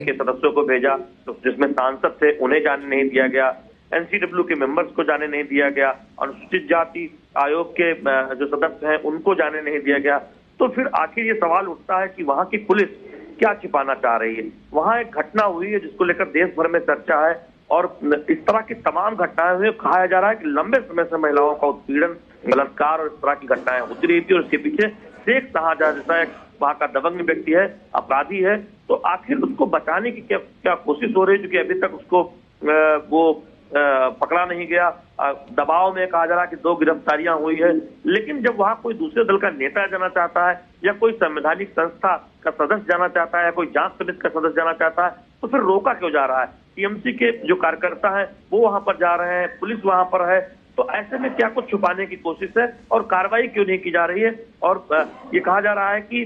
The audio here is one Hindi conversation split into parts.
के सदस्यों को भेजा, तो जिसमें सांसद थे उन्हें जाने नहीं दिया गया, एनसीडब्ल्यू के मेंबर्स को जाने नहीं दिया गया, अनुसूचित जाति आयोग के जो सदस्य हैं उनको जाने नहीं दिया गया। तो फिर आखिर ये सवाल उठता है कि वहां की पुलिस क्या छिपाना चाह रही है। वहां एक घटना हुई है जिसको लेकर देश भर में चर्चा है और इस तरह की तमाम घटनाएं हुई। कहा जा रहा है कि लंबे समय से महिलाओं का उत्पीड़न, बलात्कार और इस तरह की घटनाएं होती रही थी और इसके पीछे शेख शाहजहां जैसा एक वहां का दबंग व्यक्ति है, अपराधी है। तो आखिर उसको बचाने की क्या कोशिश हो रही है, क्योंकि अभी तक उसको वो पकड़ा नहीं गया। दबाव में कहा जा रहा है कि 2 गिरफ्तारियां हुई है, लेकिन जब वहां कोई दूसरे दल का नेता जाना चाहता है या कोई संवैधानिक संस्था का सदस्य जाना चाहता है या कोई जांच समिति का सदस्य जाना चाहता है, तो फिर रोका क्यों जा रहा है? टीएमसी के जो कार्यकर्ता हैं वो वहां पर जा रहे हैं, पुलिस वहां पर है, तो ऐसे में क्या कुछ छुपाने की कोशिश है और कार्रवाई क्यों नहीं की जा रही है? और ये कहा जा रहा है कि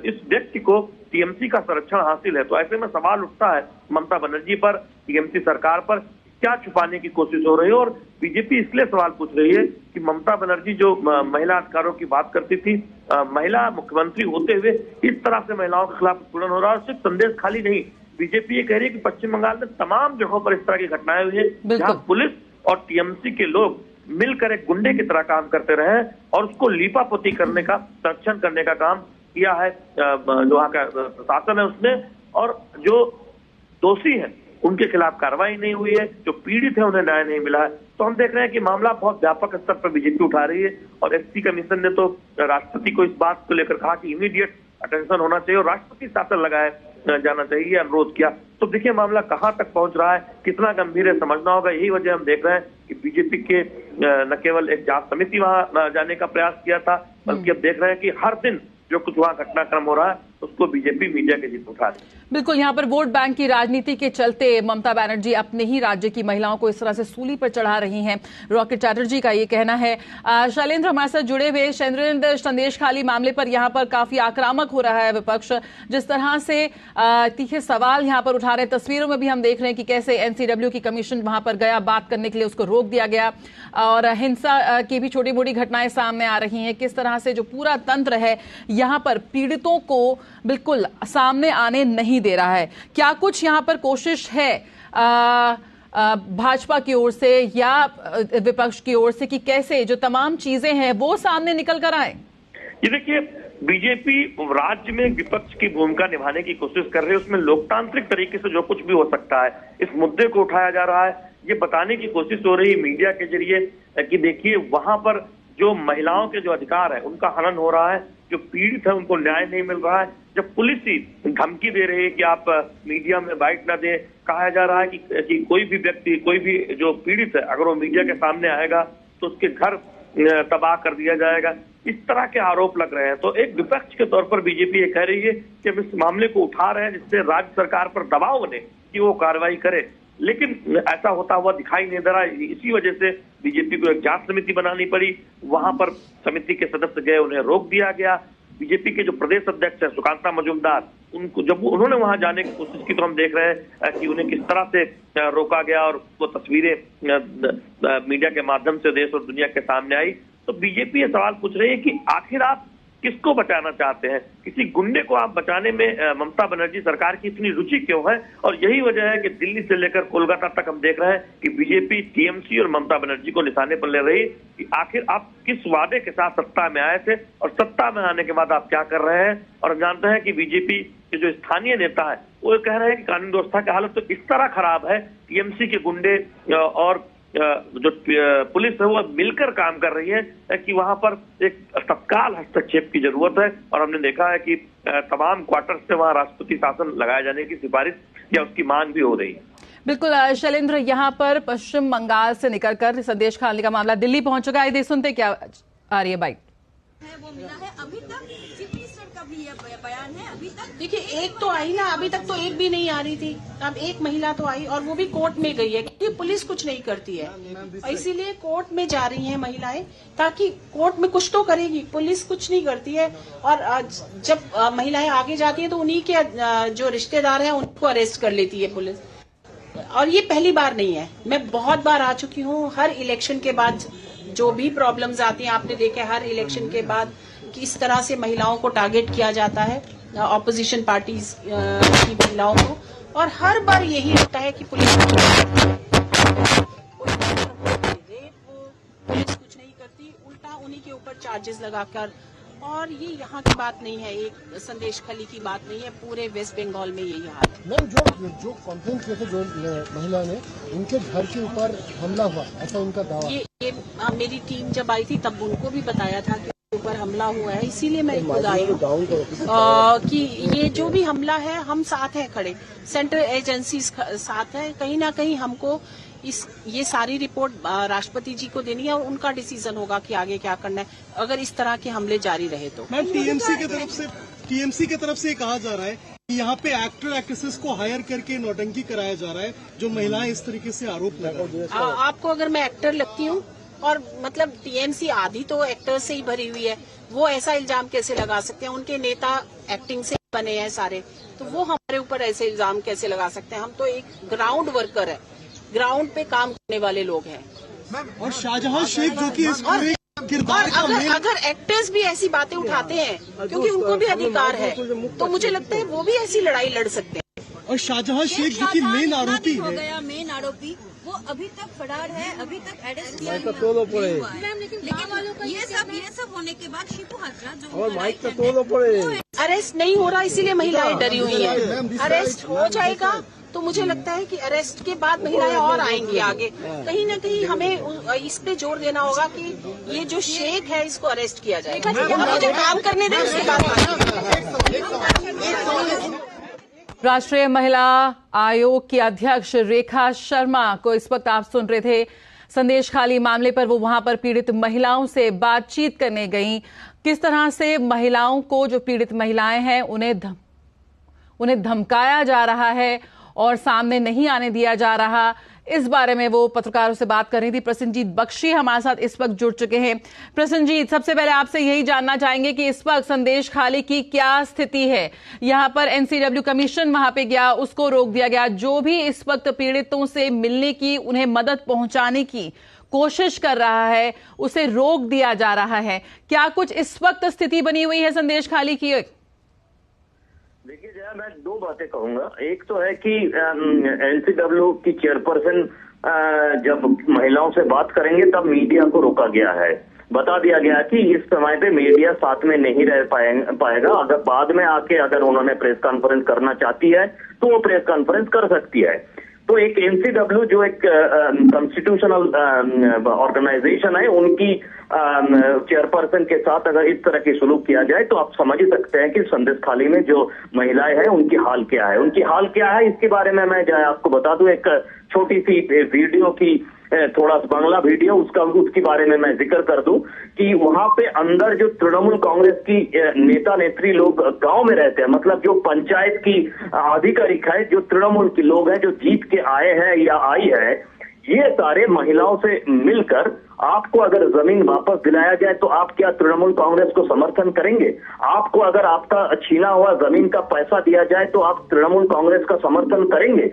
इस व्यक्ति को टीएमसी का संरक्षण हासिल है। तो ऐसे में सवाल उठता है ममता बनर्जी पर, टीएमसी सरकार पर, क्या छुपाने की कोशिश हो रही है। और बीजेपी इसलिए सवाल पूछ रही है कि ममता बनर्जी जो महिला अधिकारों की बात करती थी, महिला मुख्यमंत्री होते हुए इस तरह से महिलाओं के खिलाफ उत्पीड़न हो रहा है। सिर्फ संदेश खाली नहीं, बीजेपी ये कह रही है कि पश्चिम बंगाल में तमाम जगहों पर इस तरह की घटनाएं हुई है जहां पुलिस और टीएमसी के लोग मिलकर एक गुंडे की तरह काम करते रहे और उसको लीपापोती करने का, संरक्षण करने का काम किया है जो वहां का प्रशासन है उसने। और जो दोषी है उनके खिलाफ कार्रवाई नहीं हुई है, जो पीड़ित है उन्हें न्याय नहीं मिला है। तो हम देख रहे हैं कि मामला बहुत व्यापक स्तर पर बीजेपी उठा रही है और एससी कमीशन ने तो राष्ट्रपति को इस बात को लेकर कहा कि इमीडिएट अटेंशन होना चाहिए और राष्ट्रपति शासन लगाए जाना चाहिए, अनुरोध किया। तो देखिए मामला कहां तक पहुंच रहा है, कितना गंभीर है, समझना होगा। यही वजह हम देख रहे हैं कि बीजेपी के न केवल एक जांच समिति वहां जाने का प्रयास किया था, बल्कि अब देख रहे हैं कि हर दिन जो कुछ वहां घटनाक्रम हो रहा है उसको बीजेपी मीडिया के जीत उठा रही है। बिल्कुल, यहाँ पर वोट बैंक की राजनीति के चलते ममता बनर्जी अपने ही राज्य की महिलाओं को इस तरह से सूली पर चढ़ा रही हैं। रॉकेट चैटर्जी का ये कहना है। शैलेंद्र हमारे साथ जुड़े हुए। शैलेंद्र, संदेश खाली मामले पर यहाँ पर काफी आक्रामक हो रहा है विपक्ष, जिस तरह से तीखे सवाल यहाँ पर उठा रहे हैं। तस्वीरों में भी हम देख रहे हैं कि कैसे एनसीडब्ल्यू की कमीशन वहां पर गया, बात करने के लिए उसको रोक दिया गया और हिंसा की भी छोटी मोटी घटनाएं सामने आ रही हैं। किस तरह से जो पूरा तंत्र है यहाँ पर पीड़ितों को बिल्कुल सामने आने नहीं दे रहा है। क्या कुछ यहाँ पर कोशिश है भाजपा की ओर से या विपक्ष की ओर से कि कैसे जो तमाम चीजें हैं वो सामने निकल कर आए? ये देखिए, बीजेपी राज्य में विपक्ष की भूमिका निभाने की कोशिश कर रही है, उसमें लोकतांत्रिक तरीके से जो कुछ भी हो सकता है इस मुद्दे को उठाया जा रहा है। ये बताने की कोशिश हो रही है मीडिया के जरिए कि देखिए वहां पर जो महिलाओं के जो अधिकार है उनका हनन हो रहा है, जो पीड़ित है उनको न्याय नहीं मिल रहा है। जब पुलिस ही धमकी दे रही है कि आप मीडिया में बाइट ना दें, कहा जा रहा है कि कोई भी व्यक्ति, कोई भी जो पीड़ित है अगर वो मीडिया के सामने आएगा तो उसके घर तबाह कर दिया जाएगा, इस तरह के आरोप लग रहे हैं। तो एक विपक्ष के तौर पर बीजेपी ये कह रही है कि हम इस मामले को उठा रहे हैं जिससे राज्य सरकार पर दबाव बने कि वो कार्रवाई करे, लेकिन ऐसा होता हुआ दिखाई नहीं दे रहा। इसी वजह से बीजेपी को एक जांच समिति बनानी पड़ी, वहां पर समिति के सदस्य गए, उन्हें रोक दिया गया। बीजेपी के जो प्रदेश अध्यक्ष है सुकांता मजूमदार, उनको जब उन्होंने वहां जाने की कोशिश की तो हम देख रहे हैं कि उन्हें किस तरह से रोका गया और वो तस्वीरें मीडिया के माध्यम से देश और दुनिया के सामने आई। तो बीजेपी ये सवाल पूछ रही है कि आखिर आप किसको बचाना चाहते हैं? किसी गुंडे को आप बचाने में ममता बनर्जी सरकार की इतनी रुचि क्यों है? और यही वजह है कि दिल्ली से लेकर कोलकाता तक हम देख रहे हैं कि बीजेपी टीएमसी और ममता बनर्जी को निशाने पर ले रही कि आखिर आप किस वादे के साथ सत्ता में आए थे और सत्ता में आने के बाद आप क्या कर रहे हैं। और हम जानते हैं कि बीजेपी के जो स्थानीय नेता है वो कह रहे हैं कि कानून व्यवस्था की हालत तो इस तरह खराब है, टीएमसी के गुंडे और जो पुलिस है वो मिलकर काम कर रही है कि वहां पर एक तत्काल हस्तक्षेप की जरूरत है। और हमने देखा है कि तमाम क्वार्टर से वहां राष्ट्रपति शासन लगाए जाने की सिफारिश या उसकी मांग भी हो रही है। बिल्कुल शैलेंद्र, यहाँ पर पश्चिम बंगाल से निकलकर संदेश खाली का मामला दिल्ली पहुंच चुका है। सुनते क्या आ रही है बाइट वो मिला है अभी तक, चीफ मिनिस्टर का भी ये बयान है। अभी तक देखिए एक तो आई ना, अभी तक तो एक भी नहीं आ रही थी, अब एक महिला तो आई और वो भी कोर्ट में गई है क्योंकि पुलिस कुछ नहीं करती है, इसीलिए कोर्ट में जा रही हैं महिलाएं ताकि कोर्ट में कुछ तो करेगी, पुलिस कुछ नहीं करती है। और जब महिलाएं आगे जाती हैं तो उन्हीं के जो रिश्तेदार हैं उनको अरेस्ट कर लेती है पुलिस। और ये पहली बार नहीं है, मैं बहुत बार आ चुकी हूँ। हर इलेक्शन के बाद जो भी प्रॉब्लम्स आती हैं आपने देखे, हर इलेक्शन के बाद किस तरह से महिलाओं को टारगेट किया जाता है, ऑपोजिशन पार्टीज की महिलाओं को। और हर बार यही होता है कि पुलिस कुछ नहीं करती, उल्टा उन्हीं के ऊपर चार्जेस लगाकर। और ये यहाँ की बात नहीं है, एक संदेश खली की बात नहीं है, पूरे वेस्ट बंगाल में यही हाल है। मैम, जो कंप्लेंट किए थे जो महिला ने, उनके घर के ऊपर हमला हुआ, ऐसा उनका दावा। ये मेरी टीम जब आई थी तब उनको भी बताया था कि ऊपर हमला हुआ है, इसीलिए मैं खुद आई हूँ कि ये जो भी हमला है हम साथ हैं खड़े, सेंट्रल एजेंसी साथ है। कहीं ना कहीं हमको ये सारी रिपोर्ट राष्ट्रपति जी को देनी है और उनका डिसीजन होगा कि आगे क्या करना है अगर इस तरह के हमले जारी रहे तो। मैम, टीएमसी की तरफ से कहा जा रहा है कि यहाँ पे एक्टर एक्ट्रेसेस को हायर करके नौटंकी कराया जा रहा है, जो महिलाएं इस तरीके से आरोप लगा रही हैं। आपको अगर मैं एक्टर लगती हूँ और मतलब टीएमसी आधी तो एक्टर से ही भरी हुई है, वो ऐसा इल्जाम कैसे लगा सकते हैं? उनके नेता एक्टिंग से बने हैं सारे, तो वो हमारे ऊपर ऐसे इल्जाम कैसे लगा सकते हैं? हम तो एक ग्राउंड वर्कर है, ग्राउंड पे काम करने वाले लोग हैं। और शाहजहां शेख जो कि इस पूरे किरदार का अगर एक्टर्स भी ऐसी बातें उठाते हैं, क्योंकि उनको भी अधिकार है, तो मुझे लगता है वो भी ऐसी लड़ाई लड़ सकते हैं। और शाहजहां शेख जो कि मेन आरोपी हो है, गया मेन आरोपी, वो अभी तक फरार है, अभी तक अरेस्ट किया नहीं हुआ है। लेकिन ये सब होने के बाद शिपू हाजरा जो अरेस्ट नहीं हो रहा, इसीलिए महिलाएं डरी हुई हैं। अरेस्ट हो जाएगा तो मुझे लगता है कि अरेस्ट के बाद महिलाएं और आएंगी आगे। कहीं ना कहीं हमें इस पे जोर देना होगा कि ये जो शेख है इसको अरेस्ट किया जाए। मुझे काम करने दें, उसके बाद राष्ट्रीय महिला आयोग की अध्यक्ष रेखा शर्मा को इस वक्त आप सुन रहे थे। संदेश खाली मामले पर वो वहां पर पीड़ित महिलाओं से बातचीत करने गई। किस तरह से महिलाओं को, जो पीड़ित महिलाएं हैं, उन्हें धमकाया जा रहा है और सामने नहीं आने दिया जा रहा, इस बारे में वो पत्रकारों से बात कर रही थी। प्रसन्नजीत बख्शी हमारे साथ इस वक्त जुड़ चुके हैं। प्रसन्नजीत, सबसे पहले आपसे यही जानना चाहेंगे कि इस वक्त संदेश खाली की क्या स्थिति है? यहां पर एनसीडब्ल्यू कमीशन वहां पे गया, उसको रोक दिया गया। जो भी इस वक्त पीड़ितों से मिलने की, उन्हें मदद पहुंचाने की कोशिश कर रहा है, उसे रोक दिया जा रहा है। क्या कुछ इस वक्त स्थिति बनी हुई है संदेश खाली की? देखिए जया, मैं दो बातें कहूंगा। एक तो है कि एनसीडब्ल्यू की चेयरपर्सन जब महिलाओं से बात करेंगे तब मीडिया को रोका गया है। बता दिया गया कि इस समय पे मीडिया साथ में नहीं रह पाएगा। अगर बाद में आके अगर उन्होंने प्रेस कॉन्फ्रेंस करना चाहती है तो वो प्रेस कॉन्फ्रेंस कर सकती है। तो एक एनसीडब्ल्यू जो एक कॉन्स्टिट्यूशनल ऑर्गेनाइजेशन है, उनकी चेयरपर्सन के साथ अगर इस तरह की सुलूक किया जाए तो आप समझ ही सकते हैं कि संदेश खाली में जो महिलाएं हैं उनकी हाल क्या है। इसके बारे में मैं आपको बता दूं, एक छोटी सी वीडियो की, थोड़ा सा बांग्ला वीडियो, उसके बारे में मैं जिक्र कर दूं कि वहां पे अंदर जो तृणमूल कांग्रेस की नेता नेत्री लोग गांव में रहते हैं, मतलब जो पंचायत की आधिकारिक है, जो तृणमूल के लोग हैं, जो जीत के आए हैं या आई है, ये सारे महिलाओं से मिलकर आपको अगर जमीन वापस दिलाया जाए तो आप क्या तृणमूल कांग्रेस को समर्थन करेंगे? आपको अगर आपका छीना हुआ जमीन का पैसा दिया जाए तो आप तृणमूल कांग्रेस का समर्थन करेंगे?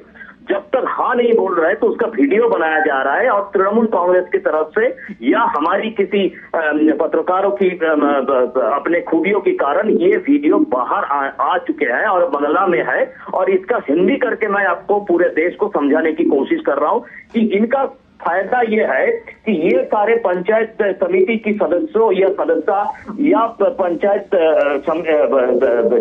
जब तक हाँ नहीं बोल रहा है तो उसका वीडियो बनाया जा रहा है और तृणमूल कांग्रेस की तरफ से या हमारी किसी पत्रकारों की अपने खूबियों के कारण ये वीडियो बाहर आ चुके हैं और बांग्ला में है, और इसका हिंदी करके मैं आपको पूरे देश को समझाने की कोशिश कर रहा हूं कि इनका फायदा ये है कि ये सारे पंचायत समिति की सदस्यों या सदस्य या पंचायत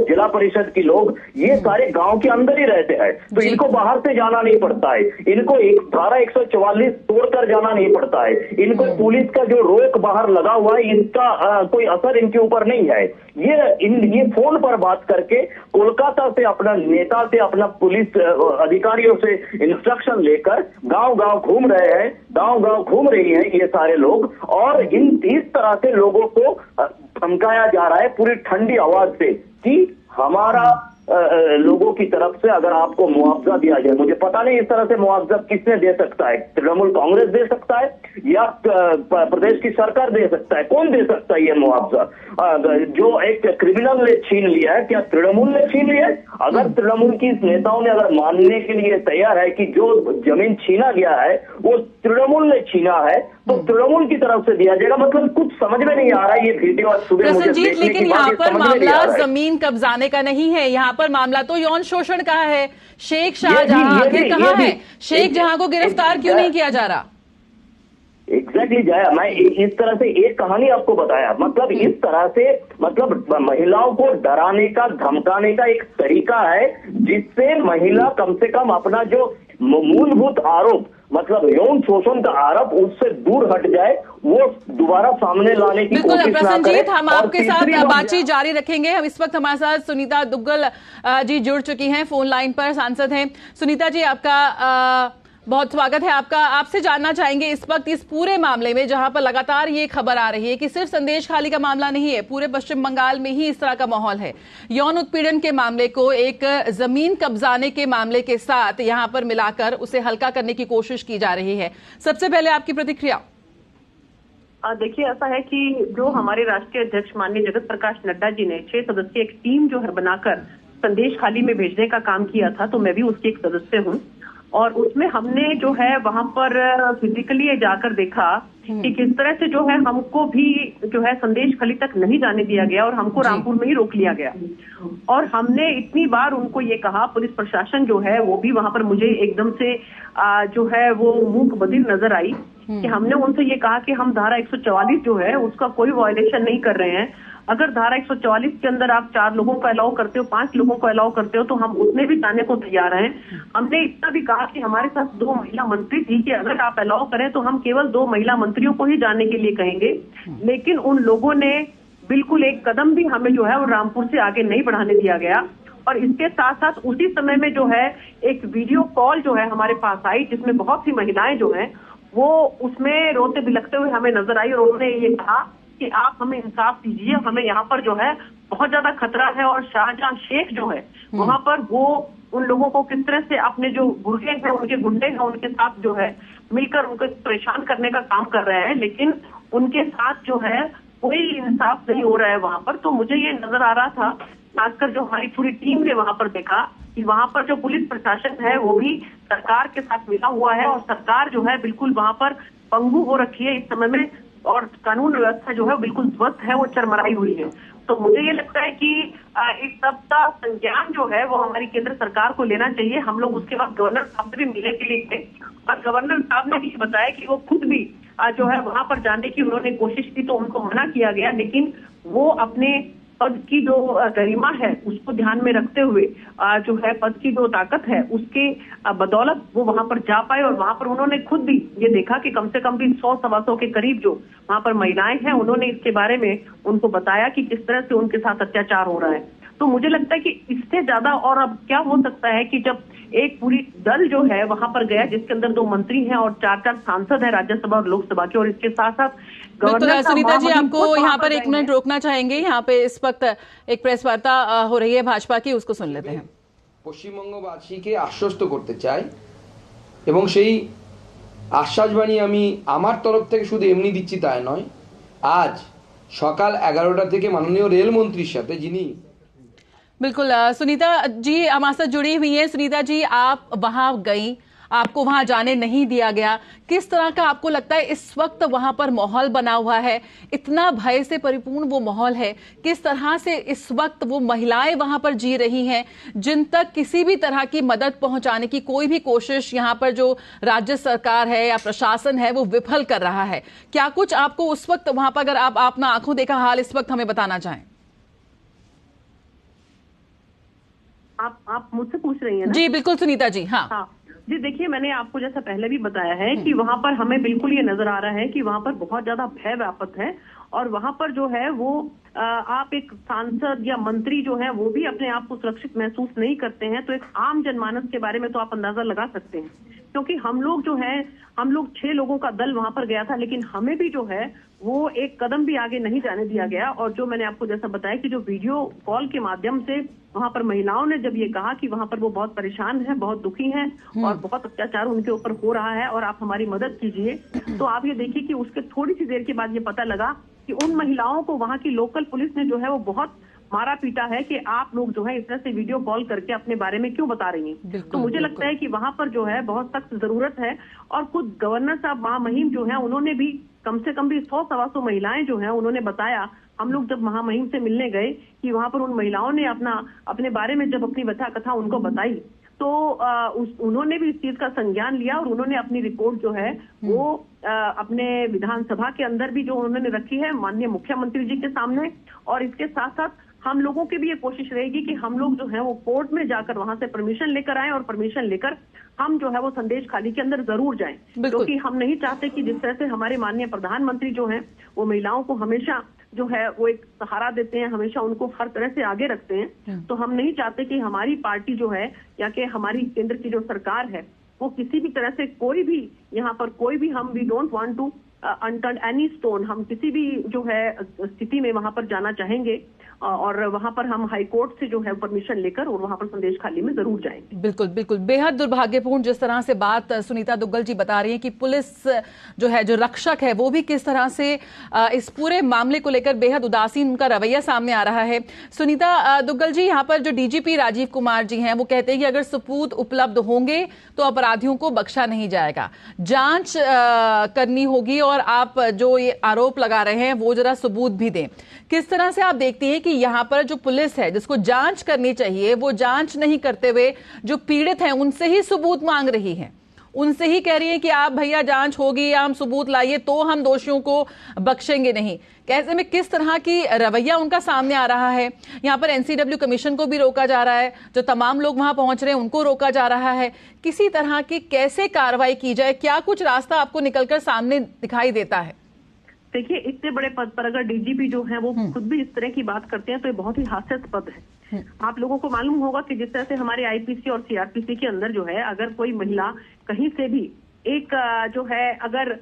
जिला परिषद के लोग, ये सारे गांव के अंदर ही रहते हैं, तो इनको बाहर से जाना नहीं पड़ता है, इनको धारा 144 तोड़कर जाना नहीं पड़ता है, इनको पुलिस का जो रोक बाहर लगा हुआ है इसका कोई असर इनके ऊपर नहीं है। ये फोन पर बात करके कोलकाता से अपना नेता से, अपना पुलिस अधिकारियों से इंस्ट्रक्शन लेकर गांव गांव घूम रहे हैं, गांव घूम रही हैं ये सारे लोग, और इस तरह से लोगों को धमकाया जा रहा है पूरी ठंडी आवाज से कि हमारा लोगों की तरफ से अगर आपको मुआवजा दिया जाए। मुझे पता नहीं इस तरह से मुआवजा किसने दे सकता है, तृणमूल कांग्रेस दे सकता है या प्रदेश की सरकार दे सकता है? कौन दे सकता है ये मुआवजा? जो एक क्रिमिनल ने छीन लिया है, क्या तृणमूल ने छीन लिया है? अगर तृणमूल की नेताओं ने अगर मानने के लिए तैयार है कि जो जमीन छीना गया है वो तृणमूल ने छीना है तो तृणमूल की तरफ से दिया जाएगा। मतलब कुछ समझ में नहीं आ रहा है ये वीडियो आज सुबह मुझे देखने लेकिन यहाँ पर मामला जमीन कब्जाने का नहीं है, यहाँ पर मामला तो यौन शोषण का है। शेख शाहजहां आखिर कहाँ है? शेख जहां को गिरफ्तार क्यों नहीं किया जा रहा? एग्जैक्टली जया, मैं इस तरह से एक कहानी आपको बताया, मतलब इस तरह से मतलब महिलाओं को डराने का, धमकाने का एक तरीका है जिससे महिला कम से कम अपना जो मूलभूत आरोप, मतलब यौन शोषण का आरोप, उससे दूर हट जाए, वो दोबारा सामने लाने की कोशिश ना करे। प्रसन्नजीत, हम आपके साथ बातचीत जारी रखेंगे। हम इस वक्त हमारे साथ सुनीता दुग्गल जी जुड़ चुकी हैं, फोन लाइन पर सांसद हैं। सुनीता जी, आपका बहुत स्वागत है। आपसे जानना चाहेंगे इस वक्त इस पूरे मामले में, जहां पर लगातार ये खबर आ रही है कि सिर्फ संदेश खाली का मामला नहीं है, पूरे पश्चिम बंगाल में ही इस तरह का माहौल है। यौन उत्पीड़न के मामले को एक जमीन कब्जाने के मामले के साथ यहां पर मिलाकर उसे हल्का करने की कोशिश की जा रही है। सबसे पहले आपकी प्रतिक्रिया। देखिए, ऐसा है कि जो हमारे राष्ट्रीय अध्यक्ष माननीय जगत प्रकाश नड्डा जी ने 6 सदस्यीय एक टीम जो है बनाकर संदेश खाली में भेजने का काम किया था, तो मैं भी उसकी एक सदस्य हूँ। और उसमें हमने जो है वहां पर फिजिकली जाकर देखा कि किस तरह से जो है हमको भी जो है संदेश खाली तक नहीं जाने दिया गया और हमको रामपुर में ही रोक लिया गया। और हमने इतनी बार उनको ये कहा, पुलिस प्रशासन जो है वो भी वहां पर मुझे एकदम से जो है वो मूक बधिर नजर आई कि हमने उनसे ये कहा कि हम धारा 144 जो है उसका कोई वायलेशन नहीं कर रहे हैं। अगर धारा 144 के अंदर आप 4 लोगों को अलाउ करते हो, 5 लोगों को अलाउ करते हो, तो हम उसमें भी जाने को तैयार हैं। हमने इतना भी कहा कि हमारे साथ 2 महिला मंत्री थी कि अगर आप अलाउ करें तो हम केवल 2 महिला मंत्रियों को ही जाने के लिए कहेंगे। लेकिन उन लोगों ने बिल्कुल एक कदम भी हमें जो है वो रामपुर से आगे नहीं बढ़ाने दिया गया। और इसके साथ साथ उसी समय में जो है एक वीडियो कॉल जो है हमारे पास आई, जिसमें बहुत सी महिलाएं जो है वो उसमें रोते बिलखते हुए हमें नजर आई और उन्होंने ये कहा कि आप हमें इंसाफ दीजिए, हमें यहाँ पर जो है बहुत ज्यादा खतरा है। और शाहजहां शेख जो है वहां पर वो उन लोगों को किस तरह से अपने जो गुर्गे हैं, उनके गुंडे हैं, उनके साथ जो है मिलकर उनको परेशान करने का काम कर रहे हैं, लेकिन उनके साथ जो है कोई इंसाफ नहीं हो रहा है वहां पर। तो मुझे ये नजर आ रहा था, खासकर जो हमारी पूरी टीम ने वहां पर देखा कि वहां पर जो पुलिस प्रशासन है वो भी सरकार के साथ मिला हुआ है और सरकार जो है बिल्कुल वहां पर पंगु हो रखी है इस समय में, और कानून व्यवस्था जो है बिल्कुल ध्वस्त है, वो चरमराई हुई है। तो मुझे ये लगता है कि इस सब का संज्ञान जो है वो हमारी केंद्र सरकार को लेना चाहिए। हम लोग उसके बाद गवर्नर साहब से भी मिलने के लिए थे और गवर्नर साहब ने भी बताया कि वो खुद भी जो है वहां पर जाने की उन्होंने कोशिश की, तो उनको मना किया गया। लेकिन वो अपने पद की जो गरिमा है उसको ध्यान में रखते हुए जो है पद की जो ताकत है उसके बदौलत वो वहां पर जा पाए। और वहां पर उन्होंने खुद भी ये देखा कि कम से कम भी 100-125 के करीब जो वहां पर महिलाएं हैं, उन्होंने इसके बारे में उनको बताया कि किस तरह से उनके साथ अत्याचार हो रहा है। तो मुझे लगता है कि इससे ज्यादा और अब क्या हो सकता है कि जब एक पूरी दल जो है वहां पर गया, जिसके अंदर 2 मंत्री हैं और 4 सांसद हैं राज्यसभा और लोकसभा के, और इसके साथ साथ गवर्नर। सुनीता जी, आपको यहाँ पर 1 मिनट रोकना चाहेंगे। यहाँ पे इस वक्त एक प्रेस वार्ता हो रही है भाजपा की, उसको सुन लेते हैं। পশ্চিমবঙ্গবাসীকে আশ্বস্ত করতে চাই এবং সেই আশ্বাসবাণী আমি আমার তরফ থেকে শুধু এমনি দিচ্ছি তাই নয়, আজ সকাল 11টা থেকে মাননীয় রেলমন্ত্রীর সাথে, যিনি बिल्कुल सुनीता जी हमारे साथ जुड़ी हुई हैं। सुनीता जी, आप वहां गई, आपको वहां जाने नहीं दिया गया, किस तरह का आपको लगता है इस वक्त वहां पर माहौल बना हुआ है? इतना भय से परिपूर्ण वो माहौल है, किस तरह से इस वक्त वो महिलाएं वहां पर जी रही हैं जिन तक किसी भी तरह की मदद पहुंचाने की कोई भी कोशिश यहां पर जो राज्य सरकार है या प्रशासन है वो विफल कर रहा है? क्या कुछ आपको उस वक्त वहां पर, अगर आप अपना आंखों देखा हाल इस वक्त हमें बताना चाहें? आप मुझसे पूछ रही हैं ना? जी बिल्कुल सुनीता जी। हाँ जी, देखिए, मैंने आपको जैसा पहले भी बताया है कि वहां पर हमें बिल्कुल ये नजर आ रहा है कि वहां पर बहुत ज्यादा भय व्याप्त है। और वहां पर जो है वो आप एक सांसद या मंत्री जो है वो भी अपने आप को सुरक्षित महसूस नहीं करते हैं, तो एक आम जनमानस के बारे में तो आप अंदाजा लगा सकते हैं। क्योंकि हम लोग जो है, हम लोग 6 लोगों का दल वहां पर गया था, लेकिन हमें भी जो है वो एक कदम भी आगे नहीं जाने दिया गया। और जो मैंने आपको जैसा बताया कि जो वीडियो कॉल के माध्यम से वहां पर महिलाओं ने जब ये कहा कि वहां पर वो बहुत परेशान है, बहुत दुखी हैं और बहुत अत्याचार उनके ऊपर हो रहा है और आप हमारी मदद कीजिए, तो आप ये देखिए कि उसके थोड़ी सी देर के बाद ये पता लगा कि उन महिलाओं को वहां की लोकल पुलिस ने जो है वो बहुत मारा पीटा है कि आप लोग जो है इस तरह से वीडियो कॉल करके अपने बारे में क्यों बता रही हैं। तो मुझे लगता है कि वहां पर जो है बहुत सख्त जरूरत है। और खुद गवर्नर साहब महामहिम जो है उन्होंने भी कम से कम भी 100-125 महिलाएं जो है उन्होंने बताया, हम लोग जब महामहिम से मिलने गए कि वहां पर उन महिलाओं ने अपने बारे में जब अपनी व्यथा कथा उनको बताई तो उन्होंने भी इस चीज का संज्ञान लिया और उन्होंने अपनी रिपोर्ट जो है वो अपने विधानसभा के अंदर भी जो उन्होंने रखी है माननीय मुख्यमंत्री जी के सामने। और इसके साथ साथ हम लोगों की भी ये कोशिश रहेगी कि हम लोग जो है वो कोर्ट में जाकर वहां से परमिशन लेकर आए और परमिशन लेकर हम जो है वो संदेश खाली के अंदर जरूर जाएं, क्योंकि हम नहीं चाहते कि जिस तरह से हमारे माननीय प्रधानमंत्री जो है वो महिलाओं को हमेशा जो है वो एक सहारा देते हैं, हमेशा उनको हर तरह से आगे रखते हैं, तो हम नहीं चाहते कि हमारी पार्टी जो है या कि हमारी केंद्र की जो सरकार है वो किसी भी तरह से कोई भी यहाँ पर कोई भी हम we don't want to unturn any stone, हम किसी भी जो है स्थिति में वहां पर जाना चाहेंगे और वहां पर हम हाई कोर्ट से जो है परमिशन लेकर और वहां पर संदेश खाली में जरूर जाएंगे। बिल्कुल बिल्कुल, बेहद दुर्भाग्यपूर्ण जिस तरह से बात सुनीता दुग्गल जी बता रही हैं कि पुलिस जो है जो रक्षक है वो भी किस तरह से इस पूरे मामले को लेकर बेहद उदासीन उनका रवैया सामने आ रहा है। सुनीता दुग्गल जी, यहाँ पर जो डीजीपी राजीव कुमार जी हैं वो कहते हैं कि अगर सबूत उपलब्ध होंगे तो अपराधियों को बख्शा नहीं जाएगा, जांच करनी होगी और आप जो ये आरोप लगा रहे हैं वो जरा सबूत भी दें। किस तरह से आप देखती हैं कि यहाँ पर जो पुलिस है जिसको जांच करनी चाहिए वो जांच नहीं करते हुए जो पीड़ित हैं उनसे ही सबूत मांग रही है, उनसे ही कह रही है कि आप भैया जांच होगी या हम सबूत लाइए तो हम दोषियों को बख्शेंगे नहीं। कैसे में किस तरह की रवैया उनका सामने आ रहा है। यहाँ पर एनसीडब्ल्यू कमीशन को भी रोका जा रहा है, जो तमाम लोग वहां पहुंच रहे हैं उनको रोका जा रहा है। किसी तरह की कैसे कार्रवाई की जाए, क्या कुछ रास्ता आपको निकलकर सामने दिखाई देता है? देखिए, इतने बड़े पद पर अगर डीजीपी जो है वो खुद भी इस तरह की बात करते हैं तो ये बहुत ही हास्यास्पद है। आप लोगों को मालूम होगा कि जिस तरह से हमारे आईपीसी और सीआरपीसी के अंदर जो है अगर कोई महिला कहीं से भी एक जो है अगर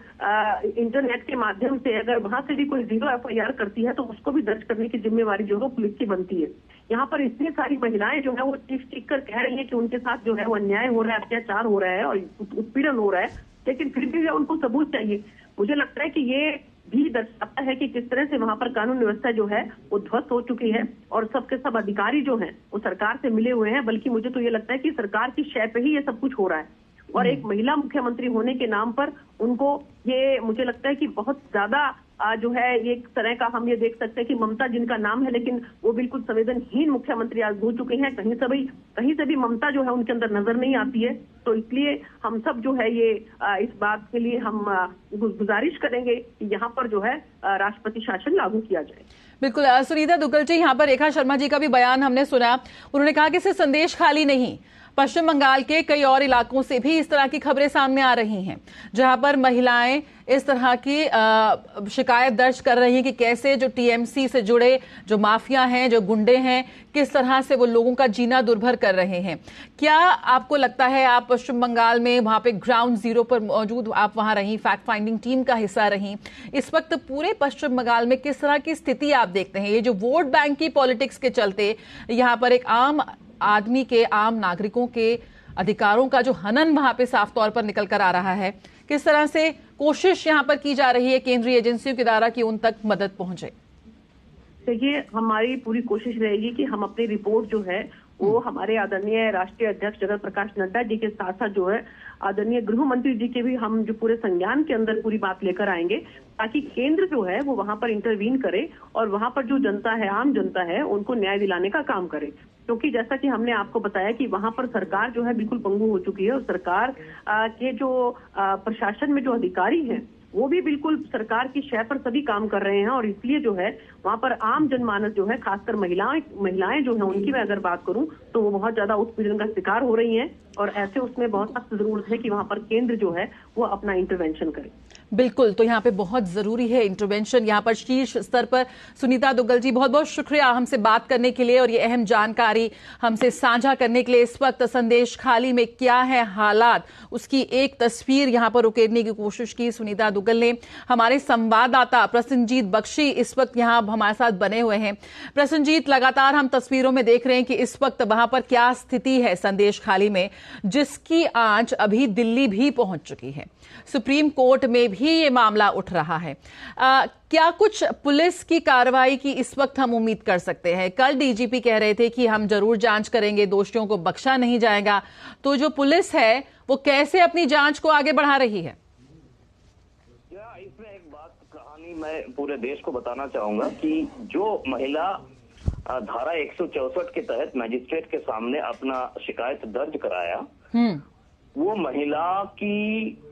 इंटरनेट के माध्यम से अगर वहां से भी कोई 0 FIR करती है तो उसको भी दर्ज करने की जिम्मेवारी जो है पुलिस की बनती है। यहाँ पर इतनी सारी महिलाएं जो है वो चीख कर कह रही है कि उनके साथ जो है वो अन्याय हो रहा है, अत्याचार हो रहा है और उत्पीड़न हो रहा है, लेकिन फिर भी उनको सबूत चाहिए। मुझे लगता है कि ये भी दर्शाता है कि किस तरह से वहां पर कानून व्यवस्था जो है वो ध्वस्त हो चुकी है और सबके सब अधिकारी जो हैं वो सरकार से मिले हुए हैं। बल्कि मुझे तो ये लगता है कि सरकार की शय पे ही ये सब कुछ हो रहा है और एक महिला मुख्यमंत्री होने के नाम पर उनको ये मुझे लगता है कि बहुत ज्यादा जो है एक तरह का हम ये देख सकते हैं कि ममता जिनका नाम है लेकिन वो बिल्कुल संवेदनहीन मुख्यमंत्री आज हो चुके हैं। कहीं से भी ममता जो है उनके अंदर नजर नहीं आती है। तो इसलिए हम सब जो है ये इस बात के लिए हम गुजारिश करेंगे कि यहाँ पर जो है राष्ट्रपति शासन लागू किया जाए। बिल्कुल सुनीता दुग्गल जी, यहाँ पर रेखा शर्मा जी का भी बयान हमने सुना। उन्होंने कहा कि सिर्फ संदेश खाली नहीं, पश्चिम बंगाल के कई और इलाकों से भी इस तरह की खबरें सामने आ रही हैं जहां पर महिलाएं इस तरह की शिकायत दर्ज कर रही हैं कि कैसे जो टीएमसी से जुड़े जो माफिया हैं, जो गुंडे हैं, किस तरह से वो लोगों का जीना दुर्भर कर रहे हैं। क्या आपको लगता है, आप पश्चिम बंगाल में वहां पे ग्राउंड जीरो पर मौजूद, आप वहां रही, फैक्ट फाइंडिंग टीम का हिस्सा रही, इस वक्त पूरे पश्चिम बंगाल में किस तरह की स्थिति आप देखते हैं? ये जो वोट बैंक की पॉलिटिक्स के चलते यहाँ पर एक आम आदमी के, आम नागरिकों के अधिकारों का जो हनन वहां पे साफ तौर पर निकल कर आ रहा है, किस तरह से कोशिश यहाँ पर की जा रही है केंद्रीय एजेंसियों के द्वारा कि उन तक मदद पहुंचे? देखिए, हमारी पूरी कोशिश रहेगी कि हम अपनी रिपोर्ट जो है वो हमारे आदरणीय राष्ट्रीय अध्यक्ष जगत प्रकाश नड्डा जी के साथ साथ जो है आदरणीय गृह मंत्री जी के भी हम जो पूरे संज्ञान के अंदर पूरी बात लेकर आएंगे ताकि केंद्र जो है वो वहां पर इंटरवीन करे और वहां पर जो जनता है, आम जनता है, उनको न्याय दिलाने का काम करे। क्योंकि जैसा कि हमने आपको बताया कि वहां पर सरकार जो है बिल्कुल पंगु हो चुकी है और सरकार के जो प्रशासन में जो अधिकारी हैं वो भी बिल्कुल सरकार की शय पर सभी काम कर रहे हैं और इसलिए जो है वहां पर आम जनमानस जो है, खासकर महिलाएं जो है उनकी मैं अगर बात करूं तो वो बहुत ज्यादा उत्पीड़न का शिकार हो रही हैं और ऐसे उसमें बहुत सख्त जरूरत है कि वहां पर केंद्र जो है वो अपना इंटरवेंशन करे। बिल्कुल, तो यहाँ पे बहुत जरूरी है इंटरवेंशन। यहाँ पर शीर्ष स्तर पर सुनीता दुग्गल जी, बहुत बहुत शुक्रिया हमसे बात करने के लिए और ये अहम जानकारी हमसे साझा करने के लिए। इस वक्त संदेश खाली में क्या है हालात, उसकी एक तस्वीर यहाँ पर उकेरने की कोशिश की सुनीता दुग्गल ने। हमारे संवाददाता प्रसन्नजीत बख्शी इस वक्त यहाँ हमारे साथ बने हुए हैं। प्रसन्नजीत, लगातार हम तस्वीरों में देख रहे हैं कि इस वक्त वहां पर क्या स्थिति है संदेश खाली में, जिसकी आंच अभी दिल्ली भी पहुंच चुकी है। सुप्रीम कोर्ट में भी ये मामला उठ रहा है। क्या कुछ पुलिस की कार्रवाई की इस वक्त हम उम्मीद कर सकते हैं? कल डीजीपी कह रहे थे कि हम जरूर जांच करेंगे, दोषियों को बख्शा नहीं जाएगा। तो जो पुलिस है वो कैसे अपनी जांच को आगे बढ़ा रही है? इसमें एक बात कहानी मैं पूरे देश को बताना चाहूंगा कि जो महिला धारा 164 के तहत मजिस्ट्रेट के सामने अपना शिकायत दर्ज कराया, वो महिला की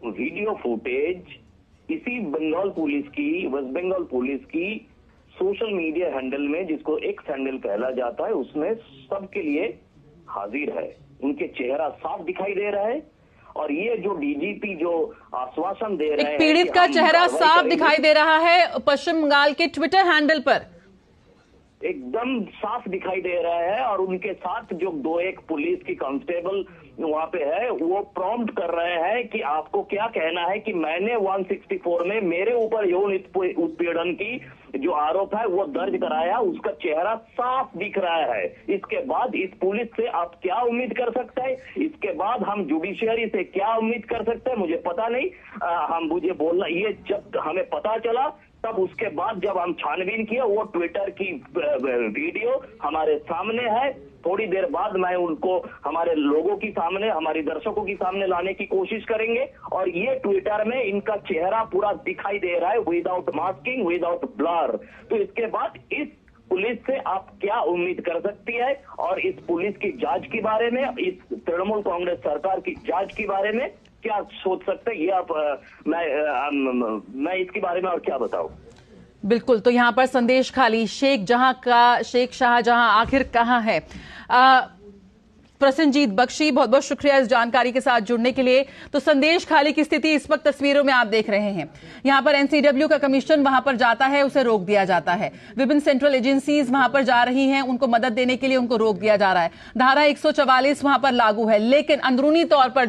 वीडियो फुटेज इसी बंगाल पुलिस की, वेस्ट बंगाल पुलिस की सोशल मीडिया हैंडल में, जिसको एक्स हैंडल कहला जाता है, उसमें सबके लिए हाजिर है। उनके चेहरा साफ दिखाई दे रहा है। और ये जो डीजीपी जो आश्वासन दे रहे हैं, पीड़ित का चेहरा साफ दिखाई दे रहा है पश्चिम बंगाल के ट्विटर हैंडल पर, एकदम साफ दिखाई दे रहा है। और उनके साथ जो 2-1 पुलिस की कांस्टेबल वहां पे है, वो प्रॉम्प्ट कर रहे हैं कि आपको क्या कहना है कि मैंने 164 में मेरे ऊपर यौन उत्पीड़न की जो आरोप है वो दर्ज कराया। उसका चेहरा साफ दिख रहा है। इसके बाद इस पुलिस से आप क्या उम्मीद कर सकते हैं? इसके बाद हम जुडिशियरी से क्या उम्मीद कर सकते हैं? मुझे पता नहीं। मुझे बोलना, ये जब हमें पता चला तब उसके बाद जब हम छानबीन किया, वो ट्विटर की वीडियो हमारे सामने है। थोड़ी देर बाद मैं उनको हमारे लोगों की सामने, हमारे दर्शकों की सामने लाने की कोशिश करेंगे। और ये ट्विटर में इनका चेहरा पूरा दिखाई दे रहा है, विदाउट मास्किंग, विदाउट ब्लर। तो इसके बाद इस पुलिस से आप क्या उम्मीद कर सकती है? और इस पुलिस की जांच के बारे में, इस तृणमूल कांग्रेस सरकार की जांच के बारे में क्या सोच सकते हैं? ये आप मैं इसके बारे में और क्या बताऊं? बिल्कुल। तो यहां पर संदेश खाली, शेख शाहजहां आखिर कहां है? प्रसन्नजीत बख्शी, बहुत बहुत शुक्रिया इस जानकारी के साथ जुड़ने के लिए। तो संदेश खाली की स्थिति इस वक्त तस्वीरों में आप देख रहे हैं। यहां पर एनसीडब्ल्यू का कमीशन वहां पर जाता है, उसे रोक दिया जाता है। विभिन्न सेंट्रल एजेंसीज वहां पर जा रही हैं, उनको मदद देने के लिए उनको रोक दिया जा रहा है। धारा 144 वहां पर लागू है, लेकिन अंदरूनी तौर पर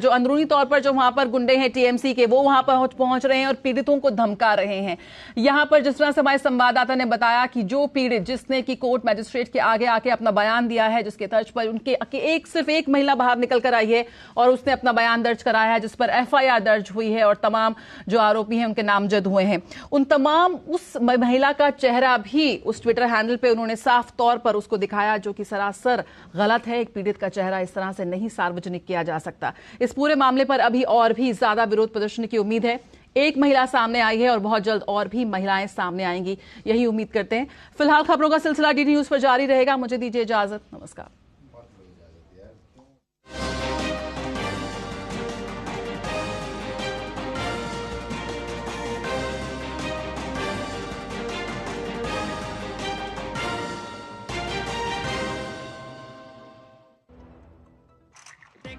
जो वहां पर गुंडे हैं टीएमसी के, वो वहां पर पहुंच रहे हैं और पीड़ितों को धमका रहे हैं। यहां पर जिस तरह से हमारे संवाददाता ने बताया कि जो पीड़ित जिसने की कोर्ट मजिस्ट्रेट के आगे आके अपना बयान दिया है, जिसके तर्ज पर उनके सिर्फ एक महिला बाहर निकल कर आई है और उसने अपना बयान दर्ज कराया है, जिस पर एफआईआर दर्ज हुई है और तमाम जो आरोपी हैं उनके नामजद हुए हैं। उन तमाम उस महिला का चेहरा भी उस ट्विटर हैंडल पे उन्होंने साफ तौर पर उसको दिखाया, जो कि सरासर गलत है। एक पीड़ित का चेहरा इस तरह से नहीं सार्वजनिक किया जा सकता। इस पूरे मामले पर अभी और भी ज्यादा विरोध प्रदर्शन की उम्मीद है। एक महिला सामने आई है और बहुत जल्द और भी महिलाएं सामने आएंगी, यही उम्मीद करते हैं। फिलहाल खबरों का सिलसिला डीडी न्यूज पर जारी रहेगा। मुझे दीजिए इजाजत, नमस्कार।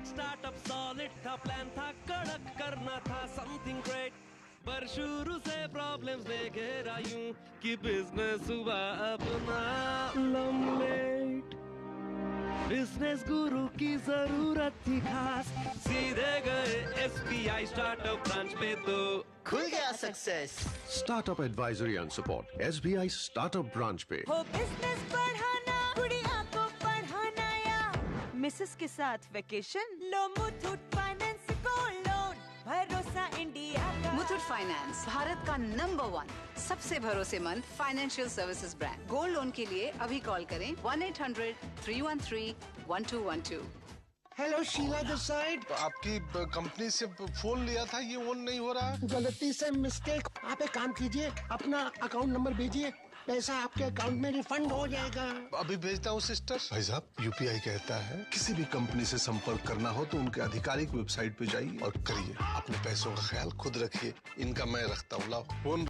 स्टार्टअप सॉलिड था, प्लान था कड़क, करना था समथिंग ग्रेट, पर शुरू से प्रॉब्लम्स ने घेरा यूं कि बिजनेस हुआ अपना लम्बेट। बिजनेस गुरु की जरूरत थी खास, सीधे गए एसबीआई स्टार्टअप ब्रांच पे तो खुल गया success. Startup advisory and support SBI startup branch पे। हो बिजनेस बढ़ाना, गुड़िया को पढ़ाना या मिसेस के साथ वेकेशन, लो मुथूट फाइनेंस गोल्ड लोन, भरोसा इंडिया का। मुथूट फाइनेंस भारत का नंबर 1 सबसे भरोसेमंद financial services brand. Gold loan के लिए अभी कॉल करें 1-800-313-1212। Hello Sheela this side. आपकी कंपनी से फोन लिया था, ये ऑन नहीं हो रहा। गलती से मिस्टेक। आप एक काम कीजिए, अपना अकाउंट नंबर भेजिए, पैसा आपके अकाउंट में रिफंड हो जाएगा। अभी भेजता हूँ सिस्टर। भाई साहब यूपीआई कहता है किसी भी कंपनी से संपर्क करना हो तो उनके आधिकारिक वेबसाइट पे जाइए और करिए। अपने पैसों का ख्याल खुद रखिए, इनका मैं रखता हूँ। लाओ फोन।